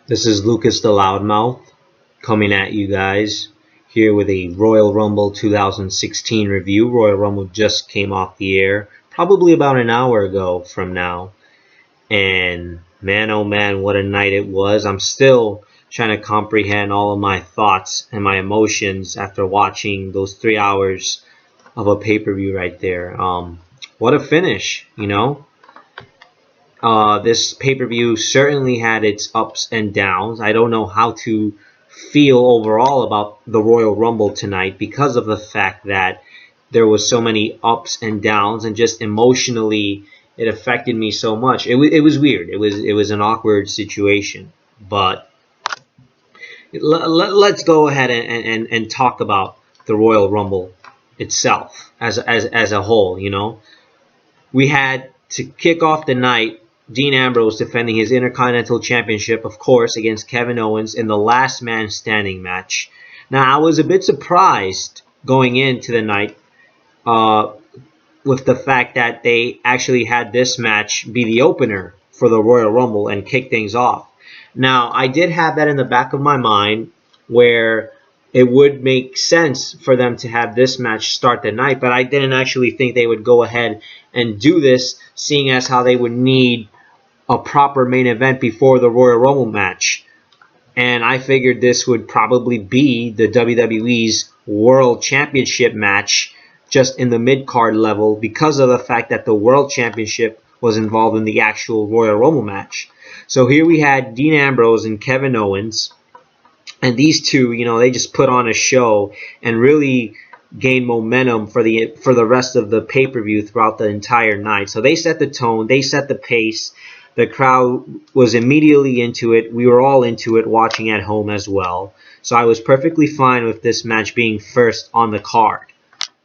This is Lucas the Loudmouth coming at you guys here with a Royal Rumble 2016 review. Royal Rumble just came off the air probably about an hour ago from now. And man, oh man, what a night it was. I'm still trying to comprehend all of my thoughts and my emotions after watching those 3 hours of a pay-per-view right there. What a finish, you know? This pay-per-view certainly had its ups and downs. I don't know how to feel overall about the Royal Rumble tonight because of the fact that there was so many ups and downs, and just emotionally it affected me so much. It was weird. It was an awkward situation. But let's go ahead and talk about the Royal Rumble itself as a whole. You know, we had to kick off the night Dean Ambrose defending his Intercontinental Championship, of course, against Kevin Owens in the last man standing match. Now, I was a bit surprised going into the night with the fact that they actually had this match be the opener for the Royal Rumble and kick things off. Now, I did have that in the back of my mind where it would make sense for them to have this match start the night, but I didn't actually think they would go ahead and do this, seeing as how they would need a proper main event before the Royal Rumble match. And I figured this would probably be the WWE's World Championship match, just in the mid-card level, because of the fact that the World Championship was involved in the actual Royal Rumble match. So here we had Dean Ambrose and Kevin Owens, and these two, you know, they just put on a show and really gained momentum for the rest of the pay-per-view throughout the entire night. So they set the tone, they set the pace. The crowd was immediately into it. We were all into it, watching at home as well. So I was perfectly fine with this match being first on the card.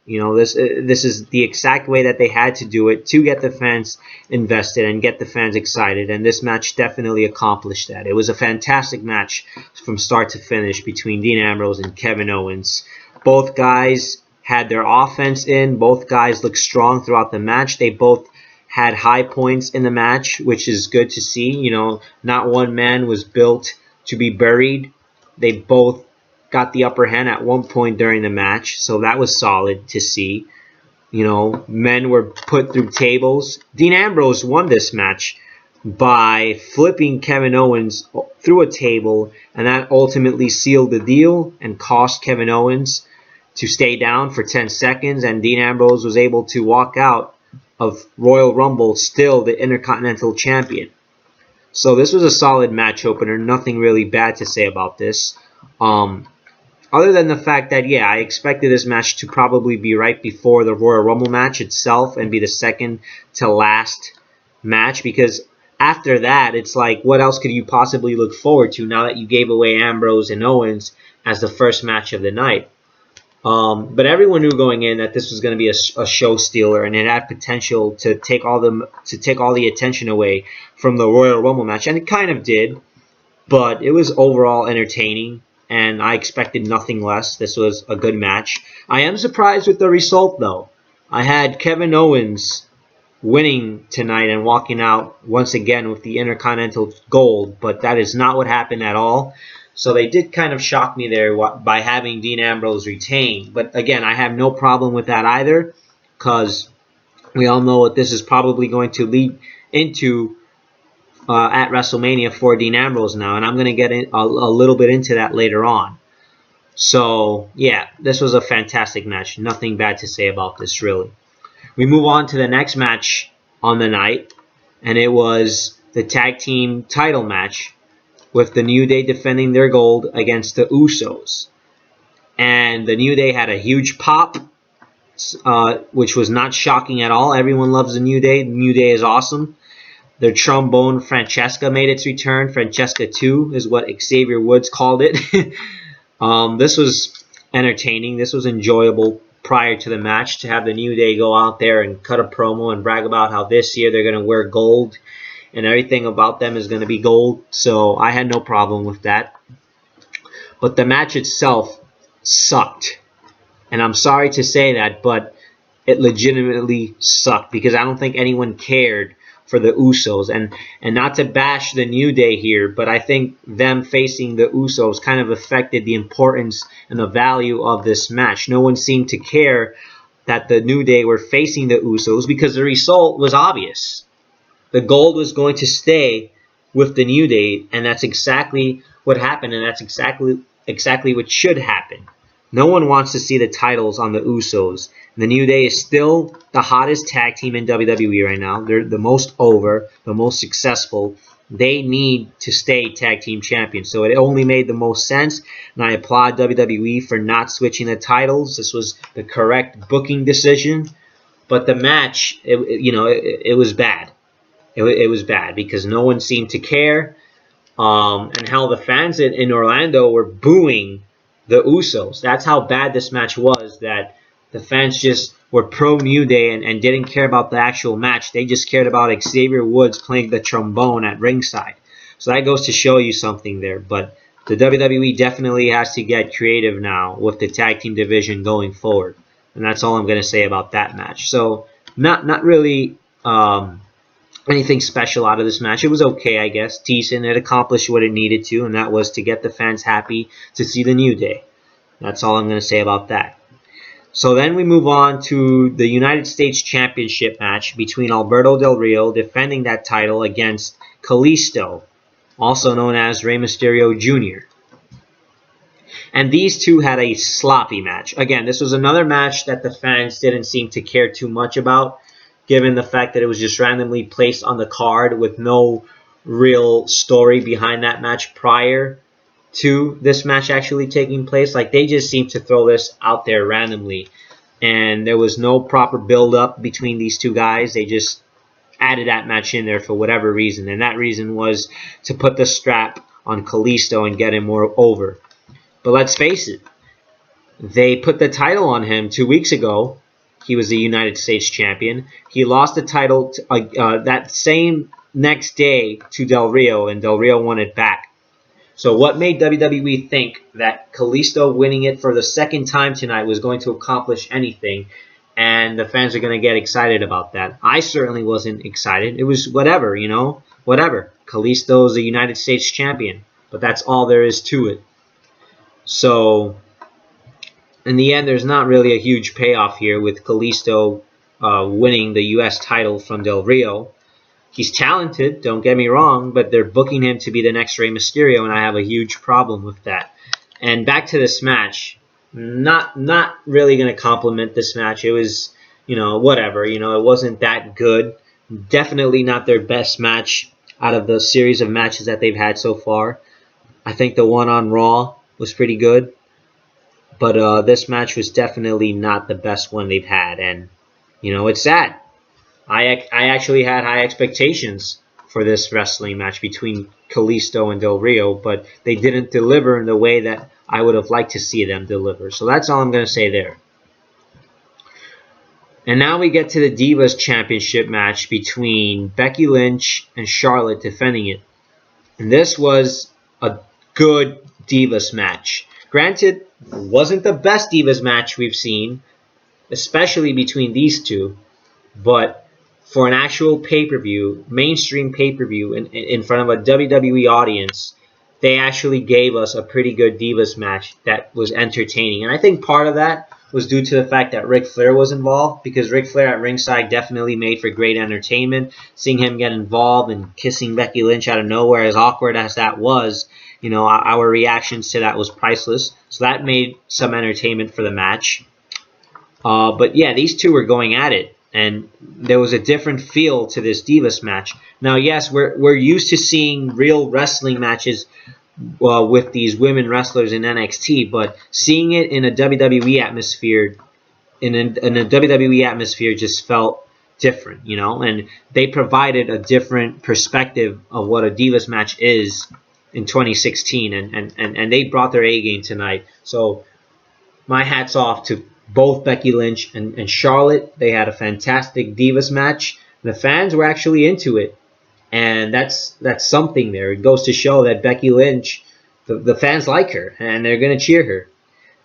You know, this is the exact way that they had to do it to get the fans invested and get the fans excited. And this match definitely accomplished that. It was a fantastic match from start to finish between Dean Ambrose and Kevin Owens. Both guys had their offense in. Both guys looked strong throughout the match. They both had high points in the match, which is good to see. You know, not one man was built to be buried. They both got the upper hand at one point during the match, so that was solid to see. You know, men were put through tables. Dean Ambrose won this match by flipping Kevin Owens through a table, and that ultimately sealed the deal and cost Kevin Owens to stay down for 10 seconds, and Dean Ambrose was able to walk out of Royal Rumble still the Intercontinental Champion. So this was a solid match opener. Nothing really bad to say about this. Other than the fact that, yeah, I expected this match to probably be right before the Royal Rumble match itself and be the second to last match, because after that, it's like, what else could you possibly look forward to now that you gave away Ambrose and Owens as the first match of the night? But everyone knew going in that this was going to be a show stealer, and it had potential to take all the attention away from the Royal Rumble match, and it kind of did. But it was overall entertaining, and I expected nothing less. This was a good match. I am surprised with the result, though. I had Kevin Owens winning tonight and walking out once again with the Intercontinental Gold, but that is not what happened at all. So they did kind of shock me there by having Dean Ambrose retain. But again, I have no problem with that either, because we all know what this is probably going to lead into at WrestleMania for Dean Ambrose now. And I'm going to get a little bit into that later on. So, yeah, this was a fantastic match. Nothing bad to say about this, really. We move on to the next match on the night, and it was the tag team title match, with the New Day defending their gold against the Usos. And the New Day had a huge pop, which was not shocking at all. Everyone loves the New Day. The New Day is awesome. Their trombone Francesca made its return. Francesca 2 is what Xavier Woods called it. This was entertaining. This was enjoyable prior to the match, to have the New Day go out there and cut a promo and brag about how this year they're going to wear gold and everything about them is going to be gold. So I had no problem with that. But the match itself sucked. And I'm sorry to say that, but it legitimately sucked, because I don't think anyone cared for the Usos. And not to bash the New Day here, but I think them facing the Usos kind of affected the importance and the value of this match. No one seemed to care that the New Day were facing the Usos because the result was obvious. The gold was going to stay with the New Day, and that's exactly what happened, and that's exactly what should happen. No one wants to see the titles on the Usos. The New Day is still the hottest tag team in WWE right now. They're the most over, the most successful. They need to stay tag team champions. So it only made the most sense. And I applaud WWE for not switching the titles. This was the correct booking decision. But the match, it was bad. It was bad because no one seemed to care. And how the fans in Orlando were booing the Usos. That's how bad this match was, that the fans just were pro New Day and didn't care about the actual match. They just cared about Xavier Woods playing the trombone at ringside. So that goes to show you something there. But the WWE definitely has to get creative now with the tag team division going forward. And that's all I'm going to say about that match. So not really anything special out of this match. It was okay, I guess. Decent. It accomplished what it needed to, and that was to get the fans happy to see the New Day. That's all I'm going to say about that. So then we move on to the United States Championship match between Alberto Del Rio defending that title against Kalisto, also known as Rey Mysterio Jr. And these two had a sloppy match. Again, this was another match that the fans didn't seem to care too much about, given the fact that it was just randomly placed on the card with no real story behind that match prior to this match actually taking place. Like, they just seemed to throw this out there randomly, and there was no proper build-up between these two guys. They just added that match in there for whatever reason, and that reason was to put the strap on Kalisto and get him more over. But let's face it, they put the title on him 2 weeks ago. He was the United States champion. He lost the title that same next day to Del Rio, and Del Rio won it back. So what made WWE think that Kalisto winning it for the second time tonight was going to accomplish anything, and the fans are going to get excited about that? I certainly wasn't excited. It was whatever, whatever. Kalisto is the United States champion, but that's all there is to it. So in the end, there's not really a huge payoff here with Kalisto winning the U.S. title from Del Rio. He's talented, don't get me wrong, but they're booking him to be the next Rey Mysterio, and I have a huge problem with that. And back to this match, not really going to compliment this match. It was, whatever. It wasn't that good. Definitely not their best match out of the series of matches that they've had so far. I think the one on Raw was pretty good. But this match was definitely not the best one they've had. And, it's sad. I actually had high expectations for this wrestling match between Kalisto and Del Rio, but they didn't deliver in the way that I would have liked to see them deliver. So that's all I'm going to say there. And now we get to the Divas Championship match between Becky Lynch and Charlotte defending it. And this was a good Divas match. Granted, it wasn't the best Divas match we've seen, especially between these two, but for an actual pay-per-view, mainstream pay-per-view in front of a WWE audience, they actually gave us a pretty good Divas match that was entertaining. And I think part of that was due to the fact that Ric Flair was involved, because Ric Flair at ringside definitely made for great entertainment. Seeing him get involved and kissing Becky Lynch out of nowhere, as awkward as that was, our reactions to that was priceless. So that made some entertainment for the match. But yeah, these two were going at it, and there was a different feel to this Divas match. Now, yes, we're used to seeing real wrestling matches with these women wrestlers in NXT, but seeing it in a WWE atmosphere, in a WWE atmosphere, just felt different, and they provided a different perspective of what a Divas match is in 2016, and they brought their A game tonight. So my hat's off to both Becky Lynch and Charlotte. They had a fantastic Divas match. The fans were actually into it, and that's something there. It goes to show that Becky Lynch, the fans like her, and they're going to cheer her.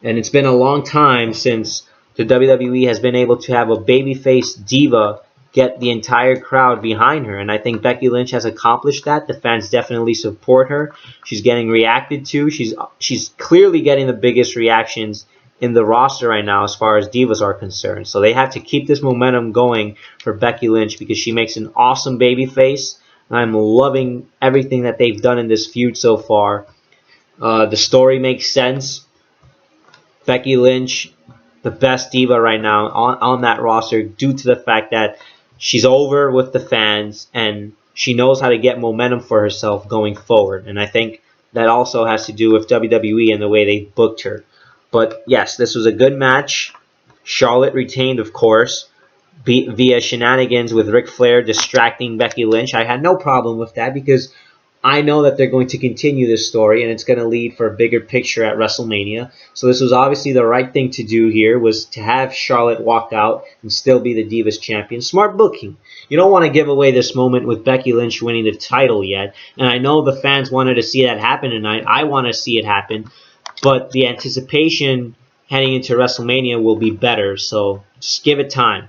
And it's been a long time since the WWE has been able to have a babyface diva get the entire crowd behind her. And I think Becky Lynch has accomplished that. The fans definitely support her. She's getting reacted to. She's clearly getting the biggest reactions in the roster right now as far as Divas are concerned. So they have to keep this momentum going for Becky Lynch because she makes an awesome babyface. I'm loving everything that they've done in this feud so far. The story makes sense. Becky Lynch, the best diva right now on that roster due to the fact that she's over with the fans and she knows how to get momentum for herself going forward. And I think that also has to do with WWE and the way they booked her. But yes, this was a good match. Charlotte retained, of course, via shenanigans with Ric Flair distracting Becky Lynch. I had no problem with that because I know that they're going to continue this story and it's going to lead for a bigger picture at WrestleMania. So this was obviously the right thing to do here, was to have Charlotte walk out and still be the Divas champion. Smart booking. You don't want to give away this moment with Becky Lynch winning the title yet. And I know the fans wanted to see that happen tonight. I want to see it happen. But the anticipation heading into WrestleMania will be better. So just give it time.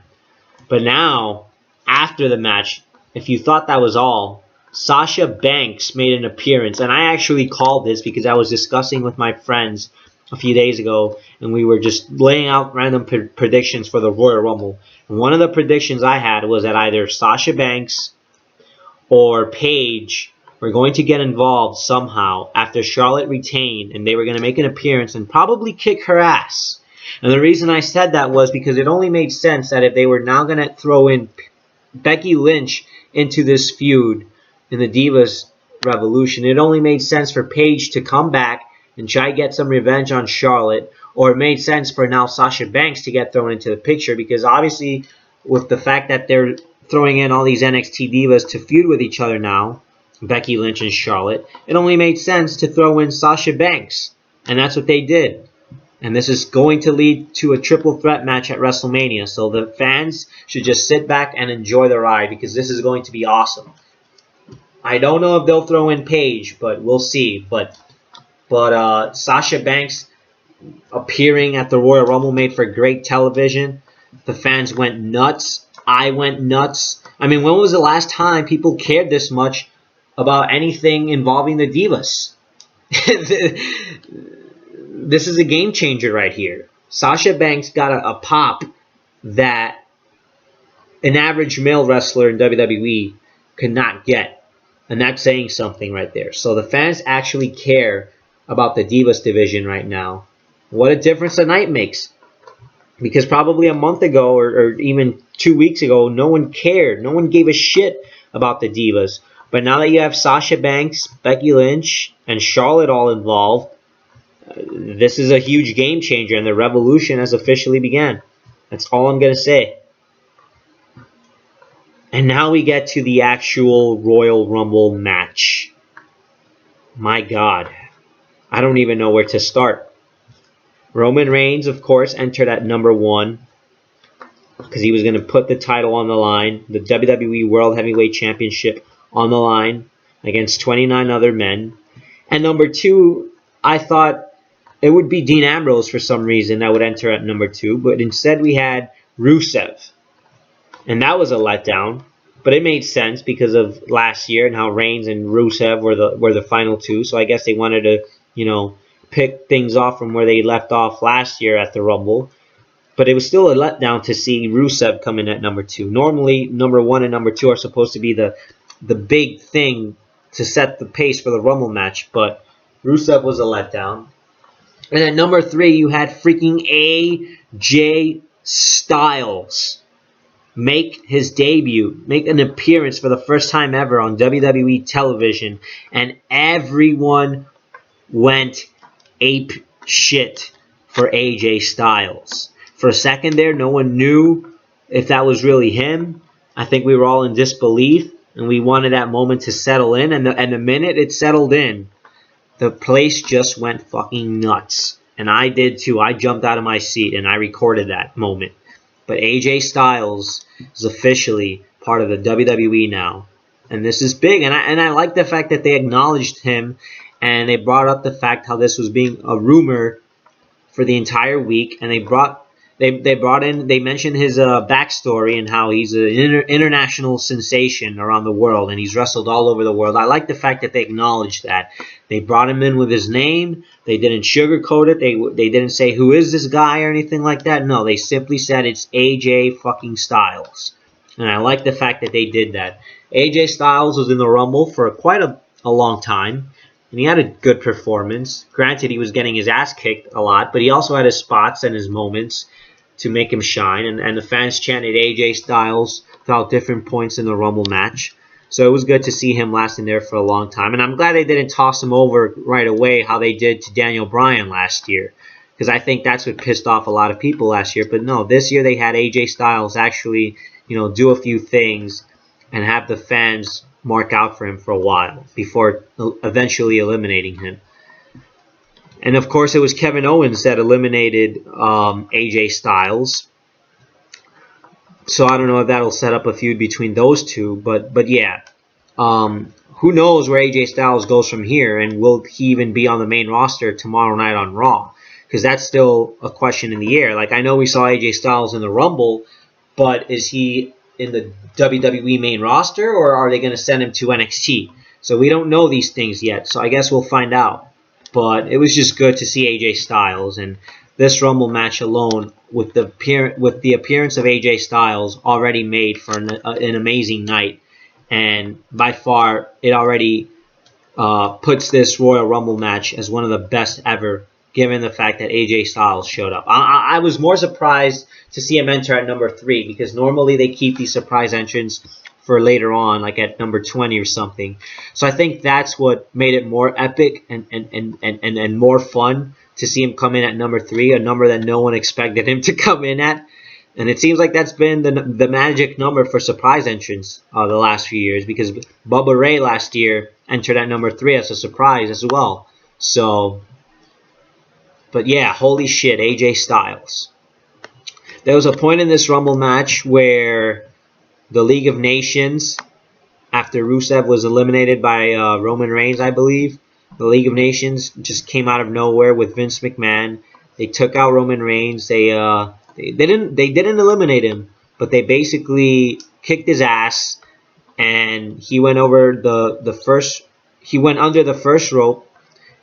But now, after the match, if you thought that was all, Sasha Banks made an appearance, and I actually called this because I was discussing with my friends a few days ago, and we were just laying out random predictions for the Royal Rumble. And one of the predictions I had was that either Sasha Banks or Paige were going to get involved somehow after Charlotte retained, and they were going to make an appearance and probably kick her ass. And the reason I said that was because it only made sense that if they were now going to throw in Becky Lynch into this feud in the Divas Revolution, it only made sense for Paige to come back and try to get some revenge on Charlotte, or it made sense for now Sasha Banks to get thrown into the picture, because obviously with the fact that they're throwing in all these NXT Divas to feud with each other now, Becky Lynch and Charlotte, it only made sense to throw in Sasha Banks, and that's what they did. And this is going to lead to a triple threat match at WrestleMania, so the fans should just sit back and enjoy the ride because this is going to be awesome. I don't know if they'll throw in Paige, but we'll see. But Sasha Banks appearing at the Royal Rumble made for great television. The fans went nuts. I went nuts. I mean, when was the last time people cared this much about anything involving the Divas? This is a game changer right here. Sasha Banks got a pop that an average male wrestler in WWE could not get. And that's saying something right there. So the fans actually care about the Divas division right now. What a difference a night makes. Because probably a month ago or even 2 weeks ago, no one cared. No one gave a shit about the Divas. But now that you have Sasha Banks, Becky Lynch, and Charlotte all involved, this is a huge game changer. And the revolution has officially begun. That's all I'm going to say. And now we get to the actual Royal Rumble match. My God. I don't even know where to start. Roman Reigns, of course, entered at number 1. Because he was going to put the title on the line. The WWE World Heavyweight Championship on the line. Against 29 other men. And number 2, I thought it would be Dean Ambrose for some reason that would enter at number 2. But instead we had Rusev. And that was a letdown, but it made sense because of last year and how Reigns and Rusev were the final 2. So I guess they wanted to, pick things off from where they left off last year at the Rumble. But it was still a letdown to see Rusev come in at number 2. Normally, number 1 and number 2 are supposed to be the big thing to set the pace for the Rumble match, but Rusev was a letdown. And at number 3, you had freaking AJ Styles make his debut, make an appearance for the first time ever on WWE television, and everyone went ape shit for AJ Styles. For a second there, no one knew if that was really him. I think we were all in disbelief, and we wanted that moment to settle in, and the minute it settled in, the place just went fucking nuts. And I did too. I jumped out of my seat, and I recorded that moment. But AJ Styles is officially part of the WWE now. And this is big. And I like the fact that they acknowledged him. And they brought up the fact how this was being a rumor for the entire week. And they brought They brought in, they mentioned his backstory and how he's an international sensation around the world, and he's wrestled all over the world. I like the fact that they acknowledged that. They brought him in with his name. They didn't sugarcoat it. They didn't say who is this guy or anything like that. No, they simply said it's AJ fucking Styles. And I like the fact that they did that. AJ Styles was in the Rumble for quite a long time, and he had a good performance. Granted, he was getting his ass kicked a lot, but he also had his spots and his moments to make him shine. And the fans chanted AJ Styles throughout different points in the Rumble match. So it was good to see him lasting there for a long time. And I'm glad they didn't toss him over right away how they did to Daniel Bryan last year, because I think that's what pissed off a lot of people last year. But no, this year they had AJ Styles actually, do a few things and have the fans mark out for him for a while before eventually eliminating him. And of course, it was Kevin Owens that eliminated AJ Styles. So I don't know if that'll set up a feud between those two, but yeah. Who knows where AJ Styles goes from here, and will he even be on the main roster tomorrow night on Raw? Because that's still a question in the air. Like, I know we saw AJ Styles in the Rumble, but is he in the WWE main roster, or are they going to send him to NXT? So we don't know these things yet, so I guess we'll find out. But it was just good to see AJ Styles, and this Rumble match alone, with the appearance of AJ Styles, already made for an amazing night. And by far, it already puts this Royal Rumble match as one of the best ever, given the fact that AJ Styles showed up. I was more surprised to see him enter at number 3, because normally they keep these surprise entrants for later on, like at number 20 or something. So I think that's what made it more epic and more fun to see him come in at number 3, a number that no one expected him to come in at. And it seems like that's been the magic number for surprise entrants the last few years, because Bubba Ray last year entered at number 3 as a surprise as well. So, but yeah, holy shit, AJ Styles. There was a point in this Rumble match where the League of Nations, after Rusev was eliminated by Roman Reigns, I believe, the League of Nations just came out of nowhere with Vince McMahon. They took out Roman Reigns. They didn't eliminate him, but they basically kicked his ass, and he went over he went under the first rope,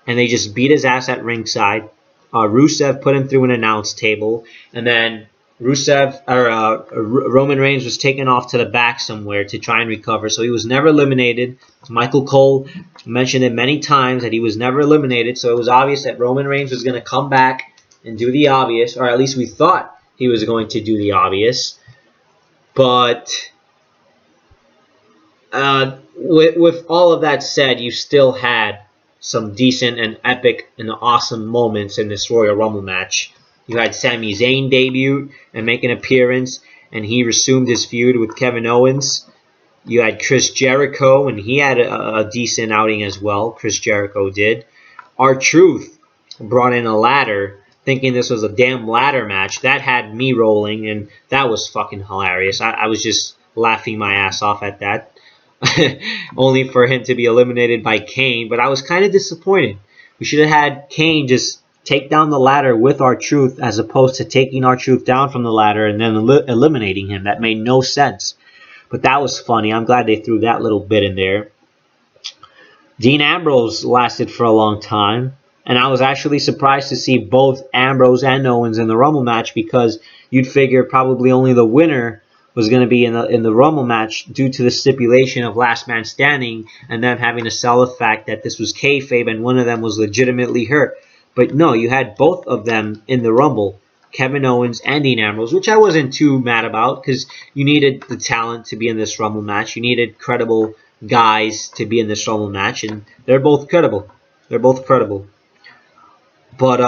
and they just beat his ass at ringside. Rusev put him through an announce table, and then Roman Reigns was taken off to the back somewhere to try and recover, so he was never eliminated. Michael Cole mentioned it many times that he was never eliminated, so it was obvious that Roman Reigns was going to come back and do the obvious, or at least we thought he was going to do the obvious. But with all of that said, you still had some decent and epic and awesome moments in this Royal Rumble match. You had Sami Zayn debut and make an appearance, and he resumed his feud with Kevin Owens. You had Chris Jericho, and he had a decent outing as well. Chris Jericho did. R-Truth brought in a ladder, thinking this was a damn ladder match. That had me rolling, and that was fucking hilarious. I was just laughing my ass off at that. Only for him to be eliminated by Kane, but I was kind of disappointed. We should have had Kane just take down the ladder with R-Truth, as opposed to taking R-Truth down from the ladder and then eliminating him. That made no sense. But that was funny. I'm glad they threw that little bit in there. Dean Ambrose lasted for a long time, and I was actually surprised to see both Ambrose and Owens in the Rumble match, because you'd figure probably only the winner was going to be in the Rumble match, due to the stipulation of last man standing and them having to sell the fact that this was kayfabe and one of them was legitimately hurt. But no, you had both of them in the Rumble, Kevin Owens and Dean Ambrose, which I wasn't too mad about, because you needed the talent to be in this Rumble match. You needed credible guys to be in this Rumble match, and they're both credible. They're both credible. But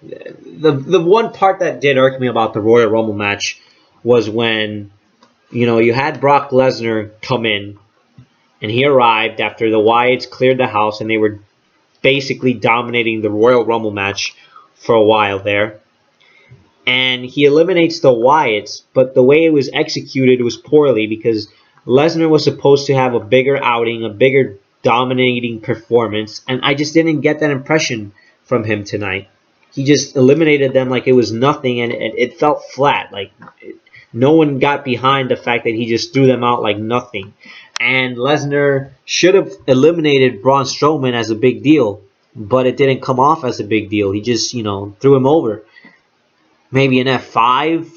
the one part that did irk me about the Royal Rumble match was when, you had Brock Lesnar come in, and he arrived after the Wyatts cleared the house, and they were basically dominating the Royal Rumble match for a while there. And he eliminates the Wyatts, but the way it was executed was poorly, because Lesnar was supposed to have a bigger outing, a bigger dominating performance, and I just didn't get that impression from him tonight. he just eliminated them like it was nothing, and it felt flat. Like no one got behind the fact that he just threw them out like nothing. And Lesnar should have eliminated Braun Strowman as a big deal, but it didn't come off as a big deal. He just, threw him over. Maybe an F5.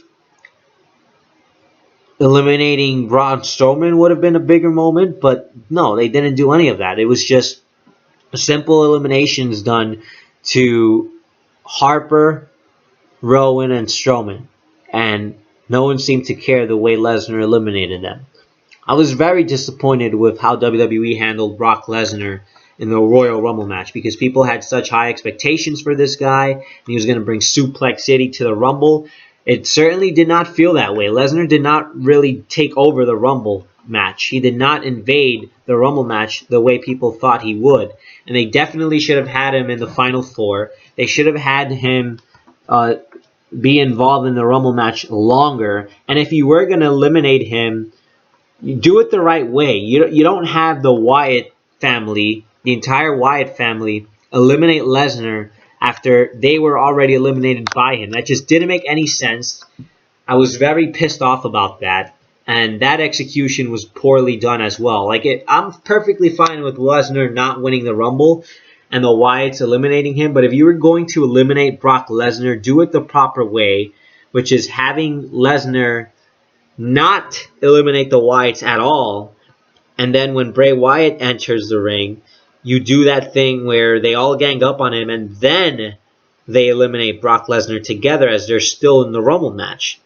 Eliminating Braun Strowman would have been a bigger moment, but no, they didn't do any of that. It was just simple eliminations done to Harper, Rowan, and Strowman. And no one seemed to care the way Lesnar eliminated them. I was very disappointed with how WWE handled Brock Lesnar in the Royal Rumble match because people had such high expectations for this guy, and he was going to bring Suplex City to the Rumble. It certainly did not feel that way. Lesnar did not really take over the Rumble match. He did not invade the Rumble match the way people thought he would. And they definitely should have had him in the Final Four. They should have had him be involved in the Rumble match longer. And if you were going to eliminate him, you do it the right way. You don't have the Wyatt family, the entire Wyatt family, eliminate Lesnar after they were already eliminated by him. That just didn't make any sense. I was very pissed off about that. And that execution was poorly done as well. I'm perfectly fine with Lesnar not winning the Rumble and the Wyatts eliminating him. But if you were going to eliminate Brock Lesnar, do it the proper way, which is having Lesnar not eliminate the Wyatts at all. And then when Bray Wyatt enters the ring, you do that thing where they all gang up on him and then they eliminate Brock Lesnar together as they're still in the Rumble match.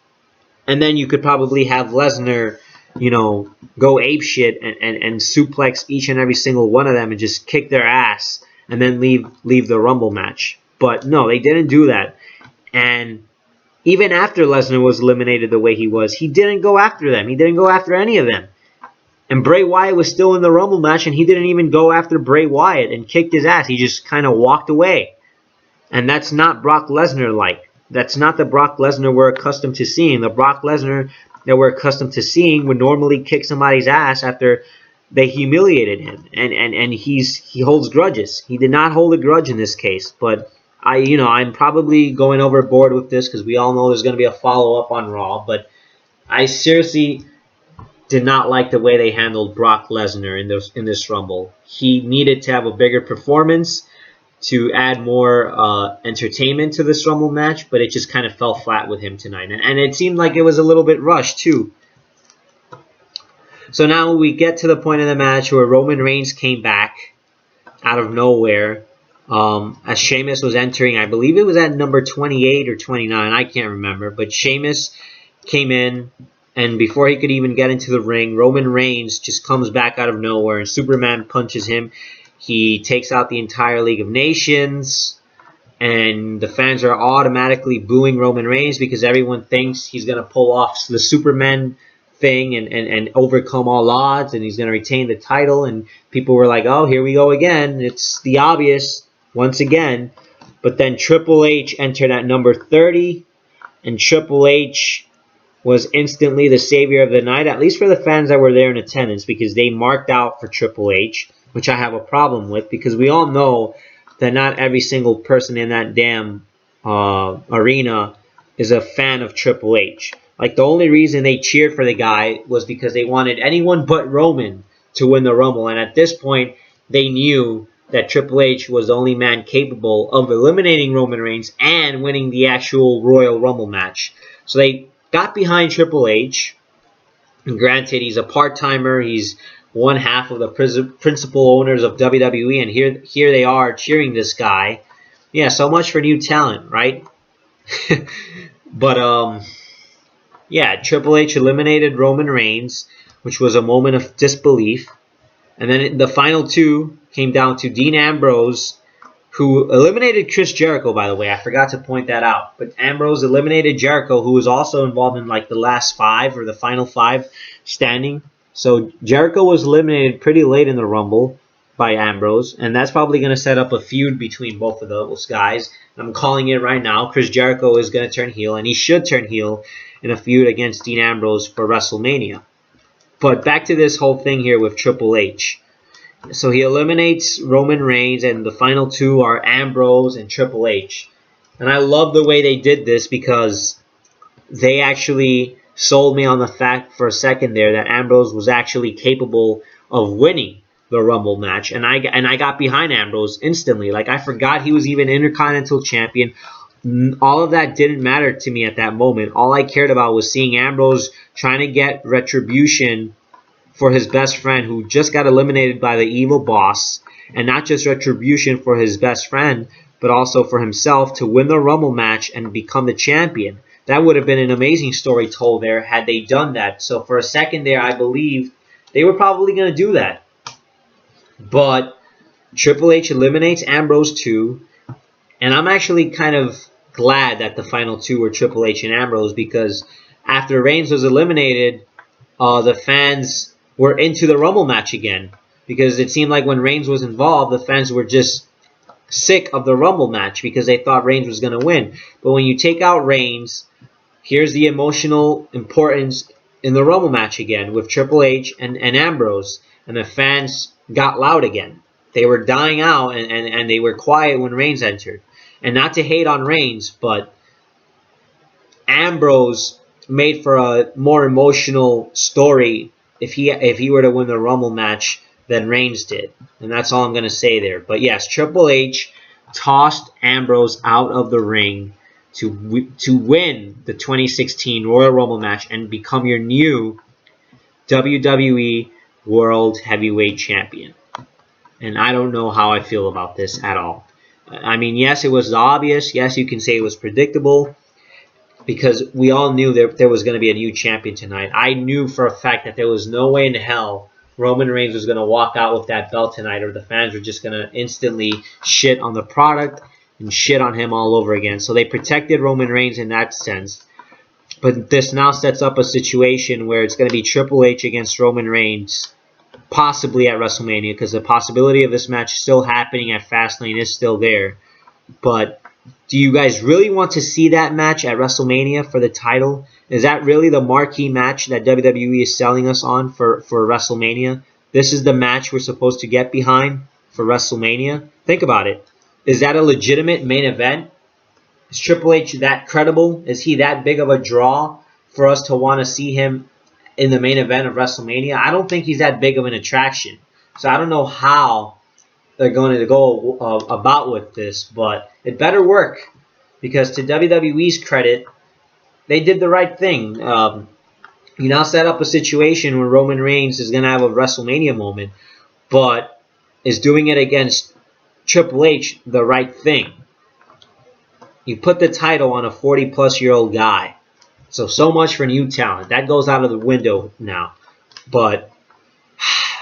And then you could probably have Lesnar, go apeshit and suplex each and every single one of them and just kick their ass and then leave the Rumble match. But no, they didn't do that. And even after Lesnar was eliminated the way he was, he didn't go after them. He didn't go after any of them. And Bray Wyatt was still in the Rumble match, and he didn't even go after Bray Wyatt and kicked his ass. He just kind of walked away. And that's not Brock Lesnar-like. That's not the Brock Lesnar we're accustomed to seeing. The Brock Lesnar that we're accustomed to seeing would normally kick somebody's ass after they humiliated him. And he holds grudges. He did not hold a grudge in this case. But I'm probably going overboard with this because we all know there's going to be a follow-up on Raw. But I seriously did not like the way they handled Brock Lesnar in this Rumble. He needed to have a bigger performance to add more entertainment to this Rumble match, but it just kind of fell flat with him tonight. And it seemed like it was a little bit rushed, too. So now we get to the point of the match where Roman Reigns came back out of nowhere as Sheamus was entering. I believe it was at number 28 or 29. I can't remember. But Sheamus came in, and before he could even get into the ring, Roman Reigns just comes back out of nowhere, and Superman punches him. He takes out the entire League of Nations, and the fans are automatically booing Roman Reigns because everyone thinks he's going to pull off the Superman thing and overcome all odds, and he's going to retain the title. And people were like, oh, here we go again. It's the obvious once again. But then Triple H entered at number 30, and Triple H was instantly the savior of the night, at least for the fans that were there in attendance, because they marked out for Triple H, which I have a problem with, because we all know that not every single person in that damn arena is a fan of Triple H. Like, the only reason they cheered for the guy was because they wanted anyone but Roman to win the Rumble. And at this point, they knew that Triple H was the only man capable of eliminating Roman Reigns and winning the actual Royal Rumble match. So they got behind Triple H. And granted, he's a part-timer. He's one half of the principal owners of WWE. And here they are cheering this guy. Yeah, so much for new talent, right? But, yeah, Triple H eliminated Roman Reigns, which was a moment of disbelief. And then the final two came down to Dean Ambrose, who eliminated Chris Jericho, by the way. I forgot to point that out. But Ambrose eliminated Jericho, who was also involved in like the last five or the final five standing. So Jericho was eliminated pretty late in the Rumble by Ambrose. And that's probably going to set up a feud between both of those guys. I'm calling it right now. Chris Jericho is going to turn heel, and he should turn heel in a feud against Dean Ambrose for WrestleMania. But back to this whole thing here with Triple H. So he eliminates Roman Reigns, and the final two are Ambrose and Triple H. And I love the way they did this because they actually sold me on the fact for a second there that Ambrose was actually capable of winning the Rumble match, and I got behind Ambrose instantly. Like, I forgot he was even Intercontinental Champion. All of that didn't matter to me at that moment. All I cared about was seeing Ambrose trying to get retribution for his best friend who just got eliminated by the evil boss, and not just retribution for his best friend, but also for himself to win the Rumble match and become the champion. That would have been an amazing story told there had they done that. So for a second there, I believed they were probably going to do that. But Triple H eliminates Ambrose too, and I'm actually kind of glad that the final two were Triple H and Ambrose, because after Reigns was eliminated, the fans were into the Rumble match again, because it seemed like when Reigns was involved, the fans were just sick of the Rumble match because they thought Reigns was going to win. But when you take out Reigns, here's the emotional importance in the Rumble match again with Triple H and Ambrose, and the fans got loud again. They were dying out, and they were quiet when Reigns entered. And not to hate on Reigns, but Ambrose made for a more emotional story if he were to win the Rumble match than Reigns did. And that's all I'm going to say there. But yes, Triple H tossed Ambrose out of the ring to win the 2016 Royal Rumble match and become your new WWE World Heavyweight Champion. And I don't know how I feel about this at all. I mean, yes, it was obvious. Yes, you can say it was predictable, because we all knew there was going to be a new champion tonight. I knew for a fact that there was no way in hell Roman Reigns was going to walk out with that belt tonight, or the fans were just going to instantly shit on the product and shit on him all over again. So they protected Roman Reigns in that sense. But this now sets up a situation where it's going to be Triple H against Roman Reigns, possibly at WrestleMania, because the possibility of this match still happening at Fastlane is still there. But do you guys really want to see that match at WrestleMania for the title? Is that really the marquee match that WWE is selling us on for WrestleMania? This is the match we're supposed to get behind for WrestleMania? Think about it. Is that a legitimate main event? Is Triple H that credible? Is he that big of a draw for us to want to see him in the main event of WrestleMania? I don't think he's that big of an attraction. So I don't know how they're going to go about with this, but it better work, because to WWE's credit, they did the right thing. You now set up a situation where Roman Reigns is going to have a WrestleMania moment, but is doing it against Triple H the right thing. You put the title on a 40-plus-year-old guy. So much for new talent. That goes out of the window now. But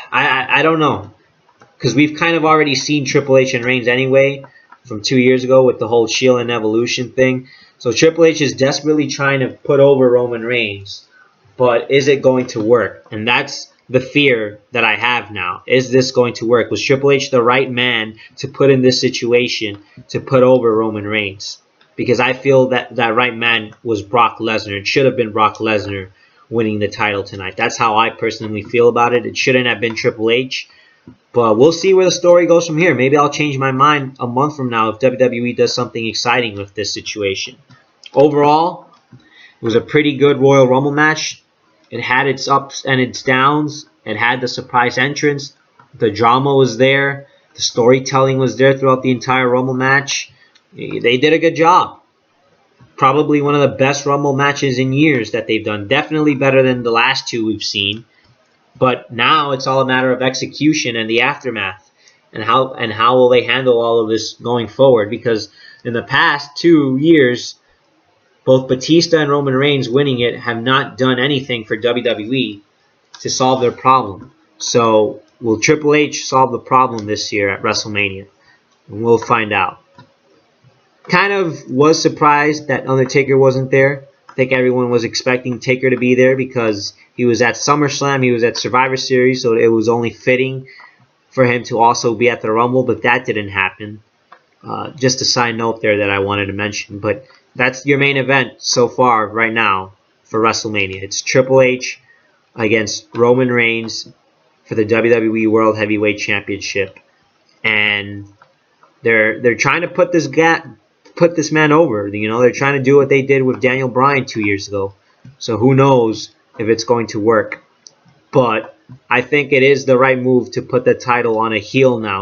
I don't know, because we've kind of already seen Triple H and Reigns anyway from 2 years ago with the whole Shield and Evolution thing. So Triple H is desperately trying to put over Roman Reigns. But is it going to work? And that's the fear that I have now. Is this going to work? Was Triple H the right man to put in this situation to put over Roman Reigns? Because I feel that that right man was Brock Lesnar. It should have been Brock Lesnar winning the title tonight. That's how I personally feel about it. It shouldn't have been Triple H. But we'll see where the story goes from here. Maybe I'll change my mind a month from now if WWE does something exciting with this situation. Overall, it was a pretty good Royal Rumble match. It had its ups and its downs. It had the surprise entrance. The drama was there. The storytelling was there throughout the entire Rumble match. They did a good job. Probably one of the best Rumble matches in years that they've done. Definitely better than the last two we've seen. But now it's all a matter of execution and the aftermath. And how will they handle all of this going forward? Because in the past 2 years, both Batista and Roman Reigns winning it have not done anything for WWE to solve their problem. So will Triple H solve the problem this year at WrestleMania? And we'll find out. Kind of was surprised that Undertaker wasn't there. I think everyone was expecting Taker to be there because he was at SummerSlam, he was at Survivor Series, so it was only fitting for him to also be at the Rumble, but that didn't happen. Just a side note there that I wanted to mention. But that's your main event so far right now for WrestleMania. It's Triple H against Roman Reigns for the WWE World Heavyweight Championship. And they're trying to put this put this man over. You know, they're trying to do what they did with Daniel Bryan 2 years ago. So who knows if it's going to work. But I think it is the right move to put the title on a heel now.